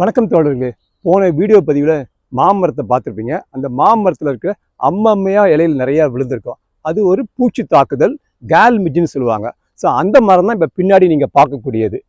வணக்கம் தோழர்களே. போன வீடியோ பதிவில் மாமரத்தை பார்த்துருப்பீங்க. அந்த மாமரத்தில் இருக்கிற அம்மம்மையாக இலையில் நிறையா விழுந்திருக்கும். அது ஒரு பூச்சி தாக்குதல், கேல் மிஜ்னு சொல்லுவாங்க. ஸோ அந்த மரம் தான் இப்போ பின்னாடி நீங்கள் பார்க்கக்கூடியது.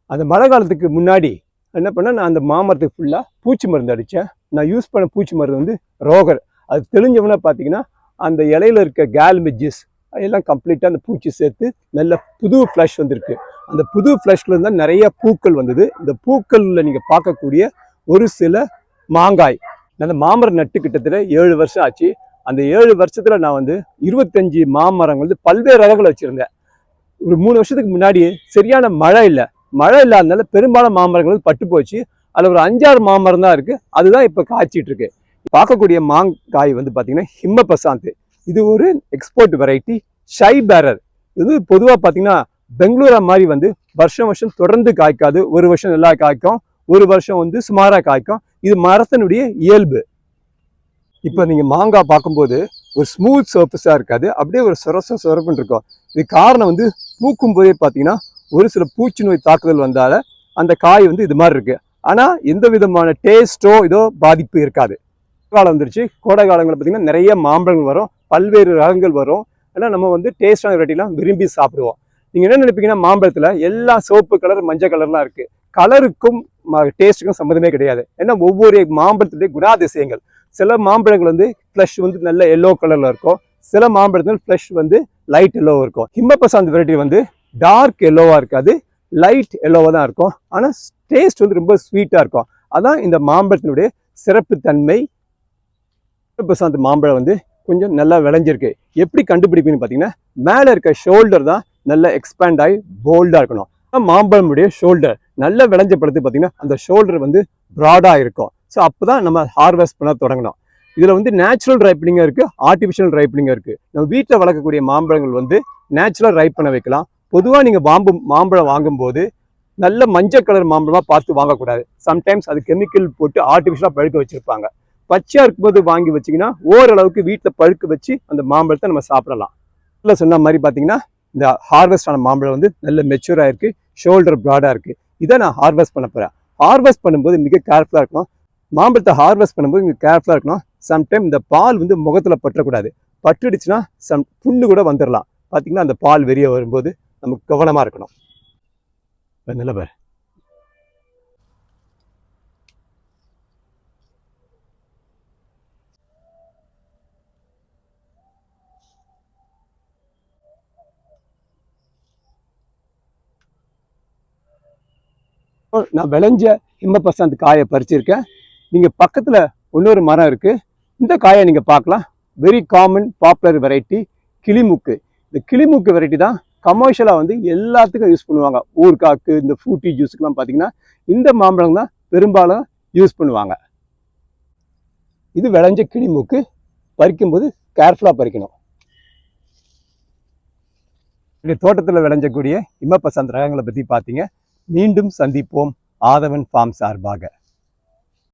அந்த மழை காலத்துக்கு முன்னாடி என்ன பண்ணேன், நான் அந்த மாமரத்துக்கு ஃபுல்லாக பூச்சி மருந்து அடித்தேன். நான் யூஸ் பண்ண பூச்சி மருந்து வந்து ரோகர். அது தெளிஞ்சவொன்னே பார்த்தீங்கன்னா அந்த இலையில் இருக்க கேல் மிஜ்ஜஸ் எல்லாம் கம்ப்ளீட்டாக அந்த பூச்சி சேர்த்து நல்ல புது ஃப்ளஷ் வந்திருக்கு. அந்த புது ஃப்ளஷ்ல இருந்தால் நிறைய பூக்கள் வந்தது. இந்த பூக்களில் நீங்கள் பார்க்கக்கூடிய ஒரு சில மாங்காய். அந்த மாமரம் நட்டு கிட்டத்தட்ட 7 வருஷம் ஆச்சு. அந்த 7 வருஷத்துல நான் வந்து 25 மாமரங்கள் வந்து பல்வேறு ரகங்களை வச்சுருந்தேன். ஒரு 3 வருஷத்துக்கு முன்னாடி சரியான மழை இல்லாதனால பெரும்பாலும் மாமரங்கள் பட்டு போச்சு. அதில் ஒரு 5-6 மாமரம் தான் இருக்குது. அதுதான் இப்போ காய்ச்சிட்டு இருக்கு. பார்க்கக்கூடிய மாங்காய் வந்து பார்த்தீங்கன்னா ஹிமபசாந்த். இது ஒரு எக்ஸ்போர்ட் வெரைட்டி. ஷை பேரர் இது பொதுவாக பார்த்தீங்கன்னா பெங்களூரா மாதிரி வந்து வருஷம் தொடர்ந்து காய்க்காது. ஒரு வருஷம் நல்லா காய்க்கும், ஒரு வருஷம் வந்து சுமாராக காய்க்கும். இது மரத்தினுடைய இயல்பு. இப்போ நீங்கள் மாங்காய் பார்க்கும்போது ஒரு ஸ்மூத் சர்ஃபஸாக இருக்காது, அப்படியே ஒரு சொரப்புன்னு இருக்கும். இது காரணம் வந்து பூக்கும் போதே பார்த்தீங்கன்னா ஒரு சில பூச்சி நோய் தாக்குதல் வந்தால அந்த காய் வந்து இது மாதிரி இருக்கு. ஆனால் எந்த விதமான டேஸ்ட்டோ இதோ பாதிப்பு இருக்காது. காலம் வந்துருச்சு. கோடை காலங்களில் பார்த்தீங்கன்னா நிறைய மாம்பழங்கள் வரும், பல்வேறு ரகங்கள் வரும். ஏன்னா நம்ம வந்து டேஸ்டான வெரைட்டிலாம் விரும்பி சாப்பிடுவோம். நீங்கள் என்ன நினைப்பீங்கன்னா மாம்பழத்தில் எல்லா சிவப்பு கலர் மஞ்சள் கலர்லாம் இருக்குது. கலருக்கும் டேஸ்ட்டுக்கும் சம்மந்தமே கிடையாது. ஏன்னா ஒவ்வொரு மாம்பழத்துடைய குணாதிசயங்கள். சில மாம்பழங்கள் வந்து ஃப்ளஷ் வந்து நல்ல எல்லோ கலரில் இருக்கும், சில மாம்பழத்தில் ஃப்ளஷ் வந்து லைட் எல்லோவாக இருக்கும். ஹிமபசாந்த் வெரைட்டி வந்து டார்க் எல்லோவாக இருக்காது, லைட் எல்லோவாக தான் இருக்கும். ஆனால் டேஸ்ட் வந்து ரொம்ப ஸ்வீட்டாக இருக்கும். அதான் இந்த மாம்பழத்தினுடைய சிறப்பு தன்மை. ஹிமபசாந்த் மாம்பழம் வந்து கொஞ்சம் நல்லா விளைஞ்சிருக்கு. எப்படி கண்டுபிடிப்பீங்கன்னு பார்த்தீங்கன்னா மேலே இருக்க ஷோல்டர் தான் நல்லா எக்ஸ்பேண்ட் ஆகி போல்டாக இருக்கணும். மாம்பழமுடைய ஷோல்டர் நல்ல விளைஞ்ச பழத்து பார்த்தீங்கன்னா அந்த ஷோல்டர் வந்து ப்ராடாக இருக்கும். ஸோ அப்போ தான் நம்ம ஹார்வெஸ்ட் பண்ண தொடங்கணும். இதில் வந்து நேச்சுரல் ரைப்பனிங்காக இருக்குது, ஆர்டிஃபிஷியல் ரைப்பனிங்காக இருக்குது. நம்ம வீட்டில் வளர்க்கக்கூடிய மாம்பழங்கள் வந்து நேச்சுரல் ரைப் பண்ண வைக்கலாம். பொதுவாக நீங்கள் மாம்பழம் வாங்கும்போது நல்ல மஞ்சள் கலர் மாம்பழமாக பார்த்து வாங்கக்கூடாது. சம்டைம்ஸ் அது கெமிக்கல் போட்டு ஆர்டிஃபிஷியலாக பழுக்க வச்சுருப்பாங்க. பச்சையாக இருக்கும்போது வாங்கி வச்சிங்கன்னா ஓரளவுக்கு வீட்டில் பழுக்க வச்சு அந்த மாம்பழத்தை நம்ம சாப்பிடலாம். இல்லை சொன்ன மாதிரி பார்த்தீங்கன்னா இந்த ஹார்வெஸ்ட் ஆன மாம்பழம் வந்து நல்ல மெச்சூராக இருக்குது, ஷோல்டர் ப்ராடாக இருக்குது. இதை நான் ஹார்வெஸ்ட் பண்ண போகிறேன். ஹார்வெஸ்ட் பண்ணும்போது மிக கேர்ஃபுல்லாக இருக்கணும். மாம்பழத்தை ஹார்வெஸ்ட் பண்ணும்போது இங்கே கேர்ஃபுல்லாக இருக்கணும். சம்டைம் இந்த பால் வந்து முகத்தில் பற்றக்கூடாது. பட்டுடுச்சுன்னா புண்ணு கூட வந்துடலாம். பார்த்தீங்கன்னா அந்த பால் வெளியே வரும்போது நமக்கு கவனமாக இருக்கணும். நல்ல பேர் நான் விளைஞ்ச ஹிமபசாந்த் காயை பறிச்சிருக்கேன். நீங்கள் பக்கத்தில் இன்னொரு மரம் இருக்குது. இந்த காயை நீங்கள் பார்க்கலாம். வெரி காமன் பாப்புலர் வெரைட்டி கிளிமூக்கு. இந்த கிளிமூக்கு வெரைட்டி தான் கமர்ஷியலாக வந்து எல்லாத்துக்கும் யூஸ் பண்ணுவாங்க. ஊர்காக்கு, இந்த ஃப்ரூட்டி ஜூஸுக்கெலாம் பார்த்தீங்கன்னா இந்த மாம்பழம் தான் பெரும்பாலும் யூஸ் பண்ணுவாங்க. இது விளைஞ்ச கிளிமூக்கு. பறிக்கும்போது கேர்ஃபுல்லாக பறிக்கணும். இந்த தோட்டத்தில் விளைஞ்சக்கூடிய ஹிமபசாந்த் ரகங்களை பற்றி பார்த்தீங்க. மீண்டும் சந்திப்போம். ஆதவன் ஃபார்ம் சார்பாக.